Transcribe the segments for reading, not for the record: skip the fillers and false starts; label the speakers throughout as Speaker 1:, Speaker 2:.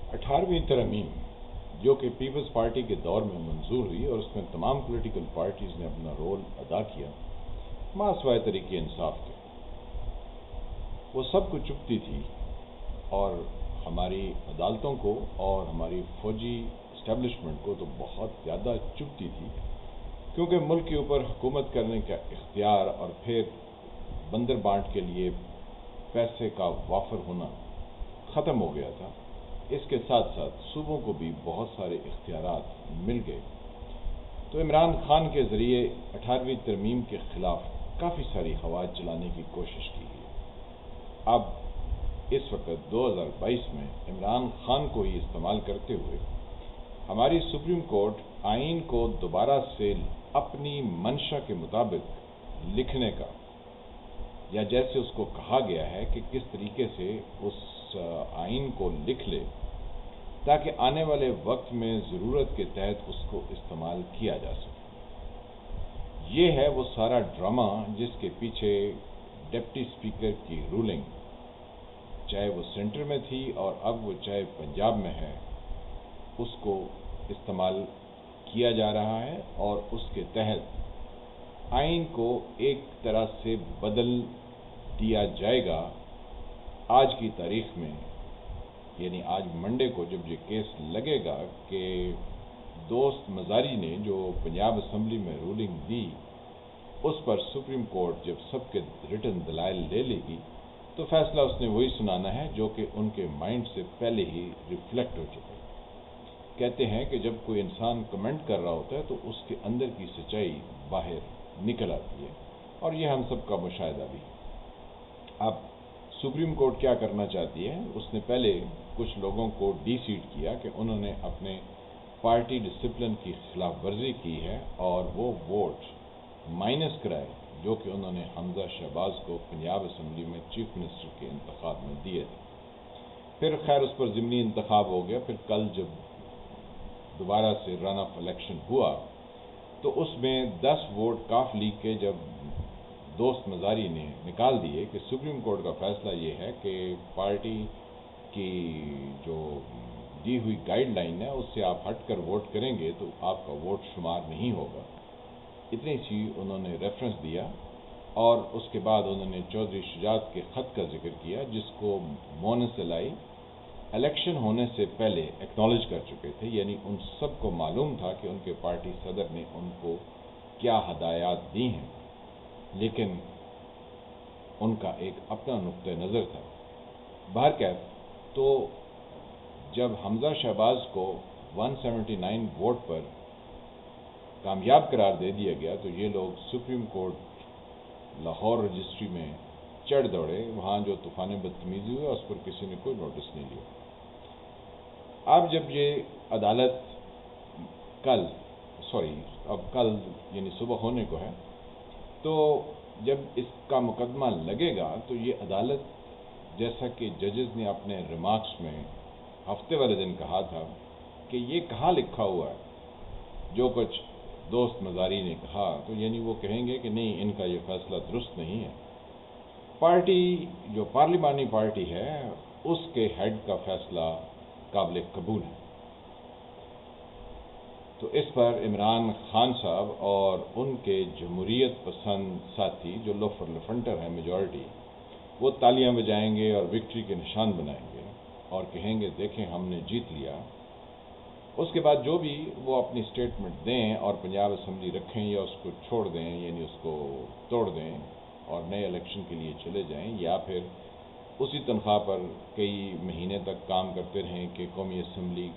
Speaker 1: 18ویں ترمیم جو کہ پیپلز پارٹی کے دور میں منظور ہوئی اور اس میں تمام پولیٹیکل پارٹیز نے اپنا رول ادا کیا ماسوائے طریق انصاف کے، وہ سب کو چپتی تھی اور ہماری عدالتوں کو اور ہماری فوجی اسٹیبلشمنٹ کو تو بہت زیادہ چپتی تھی، کیونکہ ملک کے اوپر حکومت کرنے کا اختیار اور پھر بندر بانٹ کے لیے پیسے کا وافر ہونا ختم ہو گیا تھا۔ اس کے ساتھ ساتھ صوبوں کو بھی بہت سارے اختیارات مل گئے، تو عمران خان کے ذریعے 18ویں ترمیم کے خلاف کافی ساری آواز چلانے کی کوشش کی گئی۔ اب اس وقت 2022 میں عمران خان کو ہی استعمال کرتے ہوئے ہماری سپریم کورٹ آئین کو دوبارہ سے اپنی منشا کے مطابق لکھنے کا، یا جیسے اس کو کہا گیا ہے کہ کس طریقے سے اس آئین کو لکھ لے تاکہ آنے والے وقت میں ضرورت کے تحت اس کو استعمال کیا جا سکے۔ یہ ہے وہ سارا ڈرامہ جس کے پیچھے ڈپٹی اسپیکر کی رولنگ، چاہے وہ سینٹر میں تھی اور اب وہ چاہے پنجاب میں ہے، اس کو استعمال کیا جا رہا ہے اور اس کے تحت آئین کو ایک طرح سے بدل دیا جائے گا۔ آج کی تاریخ میں، یعنی آج منڈے کو جب یہ کیس لگے گا کہ دوست مزاری نے جو پنجاب اسمبلی میں رولنگ دی، اس پر سپریم کورٹ جب سب کے ریٹن دلائل لے لے گی تو فیصلہ اس نے وہی سنانا ہے جو کہ ان کے مائنڈ سے پہلے ہی ریفلیکٹ ہو چکا ہے۔ کہتے ہیں کہ جب کوئی انسان کمنٹ کر رہا ہوتا ہے تو اس کے اندر کی سچائی باہر نکل آتی ہے، اور یہ ہم سب کا مشاہدہ بھی ہے۔ اب سپریم کورٹ کیا کرنا چاہتی ہے؟ اس نے پہلے کچھ لوگوں کو ڈی سیٹ کیا کہ انہوں نے اپنے پارٹی ڈسپلن کی خلاف ورزی کی ہے اور وہ ووٹ مائنس کرائے جو کہ انہوں نے حمزہ شہباز کو پنجاب اسمبلی میں چیف منسٹر کے انتخاب میں دیے تھے۔ پھر خیر اس پر ضمنی انتخاب ہو گیا۔ پھر کل جب دوبارہ سے رن آف الیکشن ہوا تو اس میں 10 ووٹ کاف لیگ کے جب دوست مزاری نے نکال دیے کہ سپریم کورٹ کا فیصلہ یہ ہے کہ پارٹی کی جو دی ہوئی گائیڈ لائن ہے اس سے آپ ہٹ کر ووٹ کریں گے تو آپ کا ووٹ شمار نہیں ہوگا، اتنی سی انہوں نے ریفرنس دیا، اور اس کے بعد انہوں نے چودھری شجاعت کے خط کا ذکر کیا جس کو مونس الائی الیکشن ہونے سے پہلے ایکنالج کر چکے تھے، یعنی ان سب کو معلوم تھا کہ ان کے پارٹی صدر نے ان کو کیا ہدایات دی ہیں، لیکن ان کا ایک اپنا نقطہ نظر تھا۔ بہرکیف تو جب حمزہ شہباز کو 179 ووٹ پر کامیاب قرار دے دیا گیا تو یہ لوگ سپریم کورٹ لاہور رجسٹری میں چڑھ دوڑے، وہاں جو طوفان بدتمیزی ہوئی اس پر کسی نے کوئی نوٹس نہیں لیا۔ اب جب یہ عدالت کل یعنی صبح ہونے کو ہے، تو جب اس کا مقدمہ لگے گا تو یہ عدالت، جیسا کہ ججز نے اپنے ریمارکس میں ہفتے والے دن کہا تھا کہ یہ کہاں لکھا ہوا ہے جو کچھ دوست مزاری نے کہا، تو یعنی وہ کہیں گے کہ نہیں، ان کا یہ فیصلہ درست نہیں ہے۔ پارٹی جو پارلیمانی پارٹی ہے اس کے ہیڈ کا فیصلہ قابل قبول ہے۔ تو اس پر عمران خان صاحب اور ان کے جمہوریت پسند ساتھی جو لوفر لفنٹر ہیں میجورٹی، وہ تالیاں بجائیں گے اور وکٹری کے نشان بنائیں گے اور کہیں گے دیکھیں ہم نے جیت لیا۔ اس کے بعد جو بھی وہ اپنی سٹیٹمنٹ دیں اور پنجاب اسمبلی رکھیں یا اس کو چھوڑ دیں، یعنی اس کو توڑ دیں اور نئے الیکشن کے لیے چلے جائیں، یا پھر اسی تنخواہ پر کئی مہینے تک کام کرتے رہیں کہ قومی اسمبلی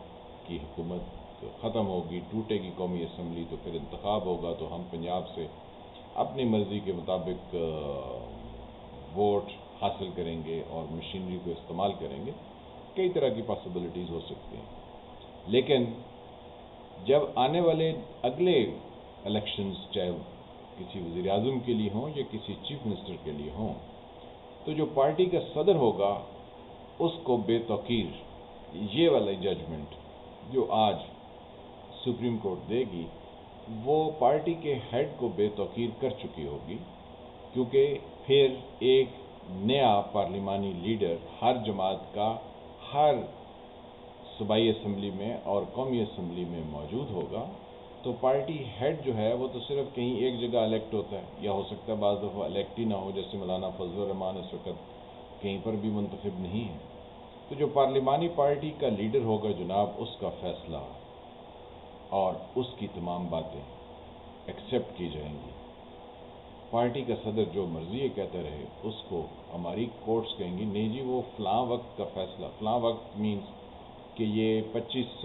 Speaker 1: کی حکومت ختم ہوگی، ٹوٹے گی قومی اسمبلی تو پھر انتخاب ہوگا تو ہم پنجاب سے اپنی مرضی کے مطابق ووٹ حاصل کریں گے اور مشینری کو استعمال کریں گے۔ کئی طرح کی پاسبلٹیز ہو سکتی ہیں، لیکن جب آنے والے اگلے الیکشنز چاہے کسی وزیر اعظم کے لیے ہوں یا کسی چیف منسٹر کے لیے ہوں، تو جو پارٹی کا صدر ہوگا اس کو بے توقیر یہ والا ججمنٹ جو آج سپریم کورٹ دے گی وہ پارٹی کے ہیڈ کو بے توقیر کر چکی ہوگی، کیونکہ پھر ایک نیا پارلیمانی لیڈر ہر جماعت کا ہر صوبائی اسمبلی میں اور قومی اسمبلی میں موجود ہوگا، تو پارٹی ہیڈ جو ہے وہ تو صرف کہیں ایک جگہ الیکٹ ہوتا ہے، یا ہو سکتا ہے بعض دفعہ الیکٹ ہی نہ ہو، جیسے مولانا فضل الرحمان اس وقت کہیں پر بھی منتخب نہیں ہے۔ تو جو پارلیمانی پارٹی کا لیڈر ہوگا جناب، اس کا فیصلہ اور اس کی تمام باتیں ایکسیپٹ کی جائیں گی۔ پارٹی کا صدر جو مرضی یہ کہتا رہے، اس کو ہماری کورٹس کہیں گی نہیں جی وہ فلاں وقت کا فیصلہ، فلاں وقت مینس کہ یہ 25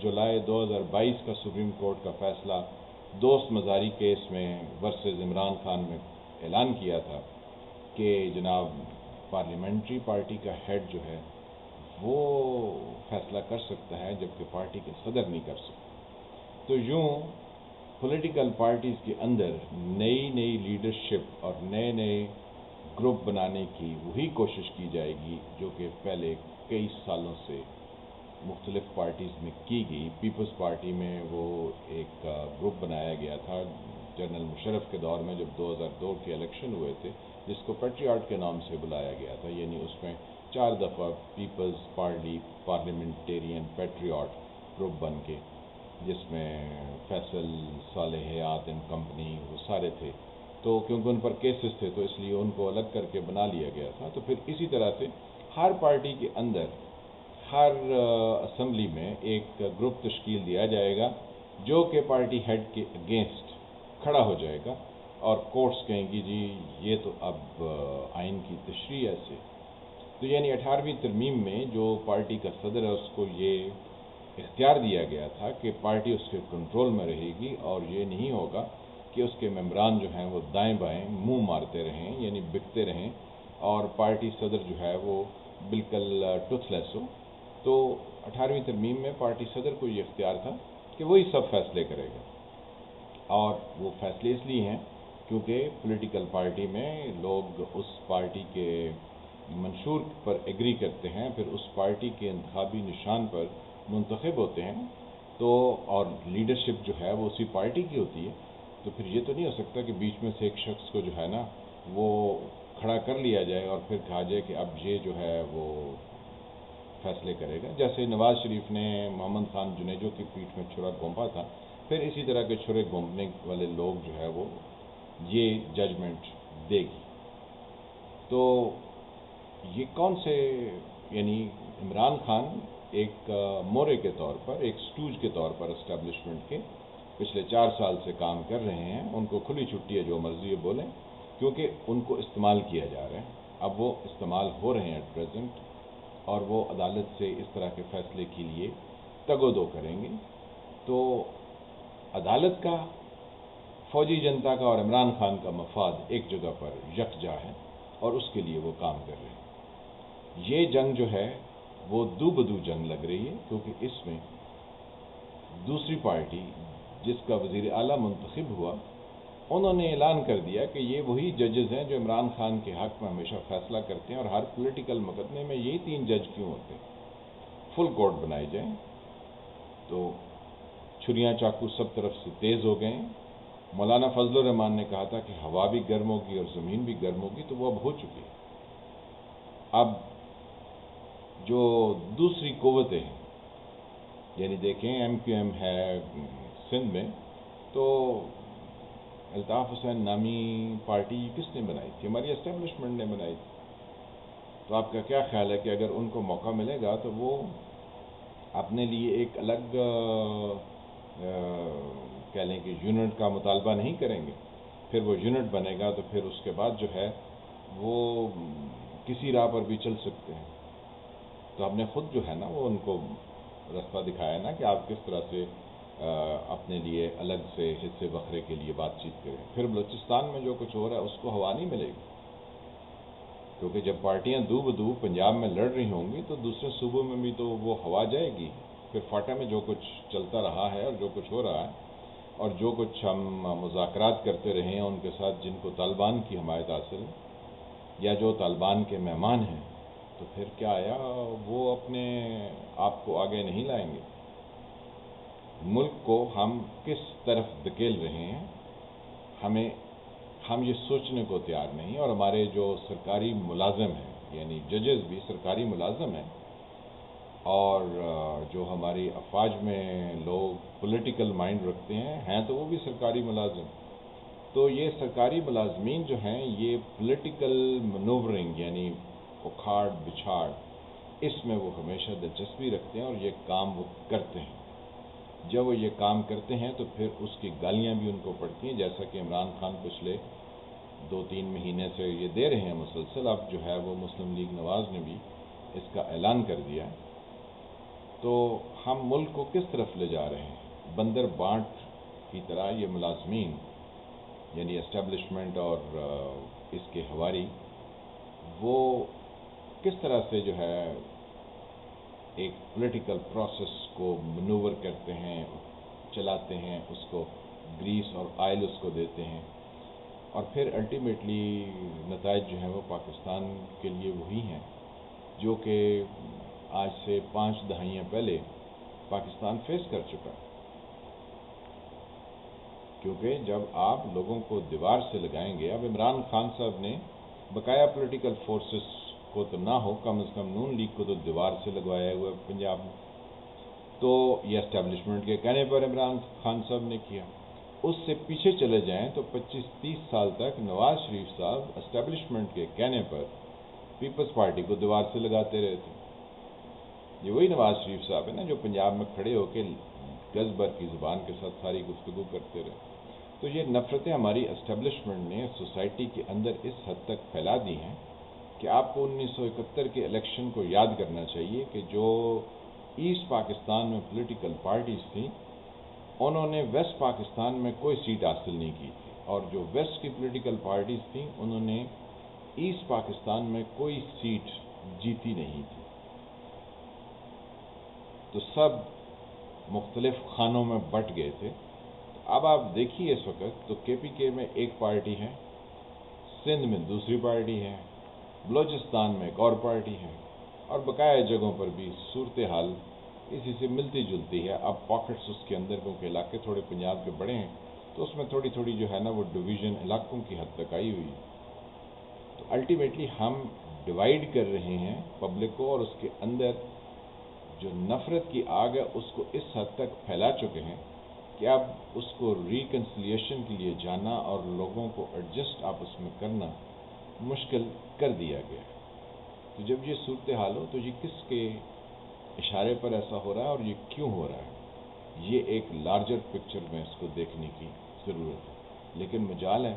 Speaker 1: جولائی 2022 کا سپریم کورٹ کا فیصلہ دوست مزاری کیس میں ورسز عمران خان میں اعلان کیا تھا کہ جناب پارلیمنٹری پارٹی کا ہیڈ جو ہے وہ فیصلہ کر سکتا ہے، جبکہ پارٹی کے صدر نہیں کر سکتا۔ تو یوں پولیٹیکل پارٹیز کے اندر نئی لیڈرشپ اور نئے گروپ بنانے کی وہی کوشش کی جائے گی جو کہ پہلے کئی سالوں سے مختلف پارٹیز میں کی گئی۔ پیپلز پارٹی میں وہ ایک گروپ بنایا گیا تھا جنرل مشرف کے دور میں، جب 2002 کے الیکشن ہوئے تھے، جس کو پیٹریاٹ کے نام سے بلایا گیا تھا، یعنی اس میں 4 دفعہ پیپلز پارٹی پارلیمنٹیرین پیٹریاٹ گروپ بن کے، جس میں فیصل، صالح حیات اینڈ کمپنی وہ سارے تھے، تو کیونکہ ان پر کیسز تھے تو اس لیے ان کو الگ کر کے بنا لیا گیا تھا۔ تو پھر اسی طرح سے ہر پارٹی کے اندر ہر اسمبلی میں ایک گروپ تشکیل دیا جائے گا جو کہ پارٹی ہیڈ کے اگینسٹ کھڑا ہو جائے گا، اور کورٹس کہیں گی جی یہ تو اب آئین کی تشریح ایسے۔ تو یعنی 18ویں ترمیم میں جو پارٹی کا صدر ہے اس کو یہ اختیار دیا گیا تھا کہ پارٹی اس کے کنٹرول میں رہے گی، اور یہ نہیں ہوگا کہ اس کے ممبران جو ہیں وہ دائیں بائیں منہ مارتے رہیں، یعنی بکتے رہیں، اور پارٹی صدر جو ہے وہ بالکل ٹوتھ لیس ہو۔ تو 18ویں ترمیم میں پارٹی صدر کو یہ اختیار تھا کہ وہی سب فیصلے کرے گا، اور وہ فیصلے اس لیے ہیں کیونکہ پولیٹیکل پارٹی میں لوگ اس پارٹی کے منشور پر ایگری کرتے ہیں، پھر اس پارٹی کے انتخابی نشان پر منتخب ہوتے ہیں، تو اور لیڈرشپ جو ہے وہ اسی پارٹی کی ہوتی ہے۔ تو پھر یہ تو نہیں ہو سکتا کہ بیچ میں سے ایک شخص کو جو ہے نا وہ کھڑا کر لیا جائے اور پھر کہا جائے کہ اب یہ جو ہے وہ فیصلے کرے گا، جیسے نواز شریف نے محمد خان جنیجو کی پیٹھ میں چھرا گھونپا تھا، پھر اسی طرح کے چھرے گھونپنے والے لوگ جو ہے وہ یہ ججمنٹ دے گی۔ تو یہ کون سے، یعنی عمران خان ایک مورے کے طور پر، ایک سٹوج کے طور پر اسٹیبلشمنٹ کے پچھلے 4 سال سے کام کر رہے ہیں، ان کو کھلی چھٹی ہے جو مرضی ہے بولیں، کیونکہ ان کو استعمال کیا جا رہا ہے۔ اب وہ استعمال ہو رہے ہیں ایٹ پریزنٹ، اور وہ عدالت سے اس طرح کے فیصلے کے لیے تگ و دو کریں گے۔ تو عدالت کا، فوجی جنتا کا اور عمران خان کا مفاد ایک جگہ پر یکجا ہے، اور اس کے لیے وہ کام کر رہے ہیں۔ یہ جنگ جو ہے وہ دو بدو جنگ لگ رہی ہے، کیونکہ اس میں دوسری پارٹی جس کا وزیر اعلیٰ منتخب ہوا، انہوں نے اعلان کر دیا کہ یہ وہی ججز ہیں جو عمران خان کے حق میں ہمیشہ فیصلہ کرتے ہیں، اور ہر پولیٹیکل مقدمے میں یہی 3 جج کیوں ہوتے ہیں، فل کورٹ بنائے جائیں۔ تو چھریاں چاقو سب طرف سے تیز ہو گئے ہیں۔ مولانا فضل الرحمان نے کہا تھا کہ ہوا بھی گرم ہوگی اور زمین بھی گرم ہوگی، تو وہ اب ہو چکی ہے۔ اب جو دوسری قوتیں ہیں، یعنی دیکھیں ایم کیو ایم ہے سندھ میں، تو الطاف حسین نامی پارٹی کس نے بنائی تھی؟ ہماری اسٹیبلشمنٹ نے بنائی تھی۔ تو آپ کا کیا خیال ہے کہ اگر ان کو موقع ملے گا تو وہ اپنے لیے ایک الگ کہہ لیں کہ یونٹ کا مطالبہ نہیں کریں گے؟ پھر وہ یونٹ بنے گا تو پھر اس کے بعد جو ہے وہ کسی راہ پر بھی چل سکتے ہیں۔ تو ہم نے خود جو ہے نا وہ ان کو رستہ دکھایا نا کہ آپ کس طرح سے اپنے لیے الگ سے حصے بکھرے کے لیے بات چیت کریں۔ پھر بلوچستان میں جو کچھ ہو رہا ہے اس کو ہوا نہیں ملے گی، کیونکہ جب پارٹیاں دو بدو پنجاب میں لڑ رہی ہوں گی تو دوسرے صوبوں میں بھی تو وہ ہوا جائے گی۔ پھر فاٹا میں جو کچھ چلتا رہا ہے اور جو کچھ ہو رہا ہے اور جو کچھ ہم مذاکرات کرتے رہے ہیں ان کے ساتھ، جن کو طالبان کی حمایت حاصل ہے یا جو طالبان کے مہمان ہیں، تو پھر کیا آیا وہ اپنے آپ کو آگے نہیں لائیں گے۔ ملک کو ہم کس طرف دھکیل رہے ہیں ہم یہ سوچنے کو تیار نہیں، اور ہمارے جو سرکاری ملازم ہیں، یعنی ججز بھی سرکاری ملازم ہیں، اور جو ہماری افواج میں لوگ پولیٹیکل مائنڈ رکھتے ہیں تو وہ بھی سرکاری ملازم. تو یہ سرکاری ملازمین جو ہیں یہ پولیٹیکل منورنگ یعنی اکھاڑ بچھاڑ اس میں وہ ہمیشہ دلچسپی رکھتے ہیں اور یہ کام وہ کرتے ہیں. جب وہ یہ کام کرتے ہیں تو پھر اس کی گالیاں بھی ان کو پڑتی ہیں، جیسا کہ عمران خان پچھلے 2-3 مہینے سے یہ دے رہے ہیں مسلسل. اب جو ہے وہ مسلم لیگ نواز نے بھی اس کا اعلان کر دیا. تو ہم ملک کو کس طرف لے جا رہے ہیں؟ بندر بانٹ کی طرح یہ ملازمین یعنی اسٹیبلشمنٹ اور اس کے ہواری وہ کس طرح سے جو ہے ایک پولیٹیکل پروسیس کو منور کرتے ہیں، چلاتے ہیں، اس کو گریس اور آئل اس کو دیتے ہیں، اور پھر الٹیمیٹلی نتائج جو ہیں وہ پاکستان کے لیے وہی ہیں جو کہ آج سے 5 دہائیاں پہلے پاکستان فیس کر چکا ہے. کیونکہ جب آپ لوگوں کو دیوار سے لگائیں گے، اب عمران خان صاحب نے بقایا پولیٹیکل فورسز کو تو نہ ہو، کم از کم نون لیگ کو تو دیوار سے لگوایا ہوا پنجاب میں. تو یہ اسٹیبلشمنٹ کے کہنے پر عمران خان صاحب نے کیا. اس سے پیچھے چلے جائیں تو 25-30 سال تک نواز شریف صاحب اسٹیبلشمنٹ کے کہنے پر پیپلز پارٹی کو دیوار سے لگاتے رہے تھے. یہ وہی نواز شریف صاحب ہے نا جو پنجاب میں کھڑے ہو کے گز بھر کی زبان کے ساتھ ساری گفتگو کرتے رہے. تو یہ نفرتیں ہماری اسٹیبلشمنٹ نے سوسائٹی کے اندر اس حد تک پھیلا دی ہیں کہ آپ کو 1971 کے الیکشن کو یاد کرنا چاہیے کہ جو ایسٹ پاکستان میں پولیٹیکل پارٹیز تھیں انہوں نے ویسٹ پاکستان میں کوئی سیٹ حاصل نہیں کی تھی، اور جو ویسٹ کی پولیٹیکل پارٹیز تھیں انہوں نے ایسٹ پاکستان میں کوئی سیٹ جیتی نہیں تھی. تو سب مختلف خانوں میں بٹ گئے تھے. اب آپ دیکھیے اس وقت تو کے پی کے میں ایک پارٹی ہے، سندھ میں دوسری پارٹی ہے، بلوچستان میں ایک اور پارٹی ہے، اور بقایا جگہوں پر بھی صورتحال اسی سے ملتی جلتی ہے. اب پاکٹس اس کے اندر کیونکہ علاقے تھوڑے پنجاب کے بڑے ہیں تو اس میں تھوڑی تھوڑی جو ہے نا وہ ڈویژن علاقوں کی حد تک آئی ہوئی. تو الٹیمیٹلی ہم ڈیوائیڈ کر رہے ہیں پبلک کو، اور اس کے اندر جو نفرت کی آگ ہے اس کو اس حد تک پھیلا چکے ہیں کہ اب اس کو ریکنسلیشن کے لیے جانا اور لوگوں کو ایڈجسٹ آپس میں کرنا مشکل کر دیا گیا. تو جب یہ صورتحال ہو تو یہ کس کے اشارے پر ایسا ہو رہا ہے اور یہ کیوں ہو رہا ہے؟ یہ ایک لارجر پکچر میں اس کو دیکھنے کی ضرورت ہے. لیکن مجال ہے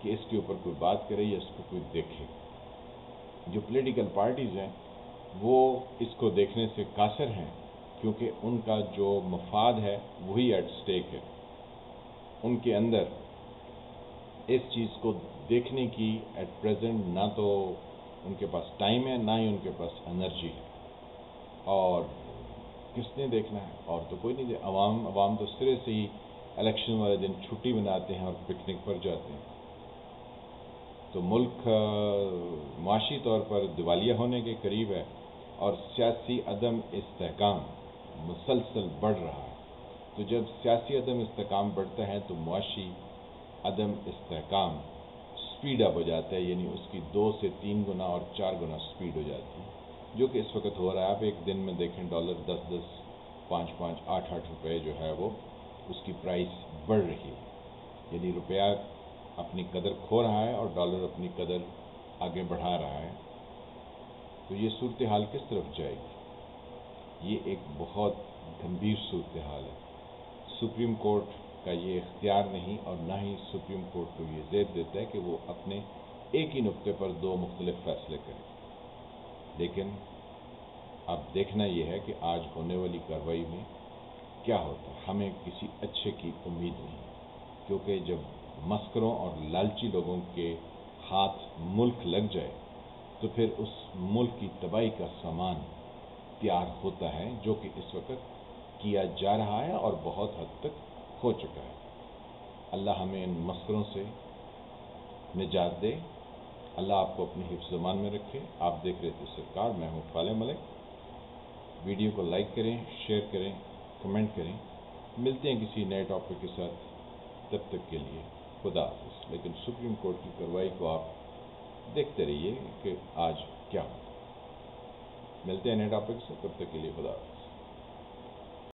Speaker 1: کہ اس کے اوپر کوئی بات کرے یا اس کو کوئی دیکھے. جو پولیٹیکل پارٹیز ہیں وہ اس کو دیکھنے سے قاصر ہیں کیونکہ ان کا جو مفاد ہے وہی ایٹ سٹیک ہے. ان کے اندر اس چیز کو دیکھنے کی ایٹ پریزنٹ نہ تو ان کے پاس ٹائم ہے، نہ ہی ان کے پاس انرجی ہے. اور کس نے دیکھنا ہے؟ اور تو کوئی نہیں. عوام تو سرے سے ہی الیکشن والے دن چھٹی مناتے ہیں اور پکنک پر جاتے ہیں. تو ملک معاشی طور پر دیوالیہ ہونے کے قریب ہے اور سیاسی عدم استحکام مسلسل بڑھ رہا ہے. تو جب سیاسی عدم استحکام بڑھتا ہے تو معاشی عدم استحکام سپیڈ اپ ہو جاتا ہے، یعنی اس کی 2 سے 3 گنا اور 4 گنا سپیڈ ہو جاتی ہے، جو کہ اس وقت ہو رہا ہے. آپ ایک دن میں دیکھیں ڈالر 10-10 5-5 8-8 روپے جو ہے وہ اس کی پرائس بڑھ رہی ہے. یعنی روپیہ اپنی قدر کھو رہا ہے اور ڈالر اپنی قدر آگے بڑھا رہا ہے. تو یہ صورتحال کس طرف جائے گی؟ یہ ایک بہت گمبھیر صورتحال ہے. سپریم کورٹ کا یہ اختیار نہیں اور نہ ہی سپریم کورٹ کو یہ زید دیتا ہے کہ وہ اپنے ایک ہی نقطے پر 2 مختلف فیصلے کریں. لیکن اب دیکھنا یہ ہے کہ آج ہونے والی کارروائی میں کیا ہوتا ہے. ہمیں کسی اچھے کی امید نہیں، کیونکہ جب مسکروں اور لالچی لوگوں کے ہاتھ ملک لگ جائے تو پھر اس ملک کی تباہی کا سامان تیار ہوتا ہے، جو کہ اس وقت کیا جا رہا ہے اور بہت حد تک ہو چکا ہے. اللہ ہمیں ان مسکروں سے نجات دے. اللہ آپ کو اپنے حفظ امان میں رکھے. آپ دیکھ رہے تھے سرکار، میں ہوں فالح ملک. ویڈیو کو لائک کریں، شیئر کریں، کمنٹ کریں. ملتے ہیں کسی نئے ٹاپک کے ساتھ. تب تک کے لیے خدا حافظ. لیکن سپریم کورٹ کی کارروائی کو آپ دیکھتے رہیے کہ آج کیا ہو. ملتے ہیں نئے ٹاپک سے، تب تک کے لیے خدا حافظ۔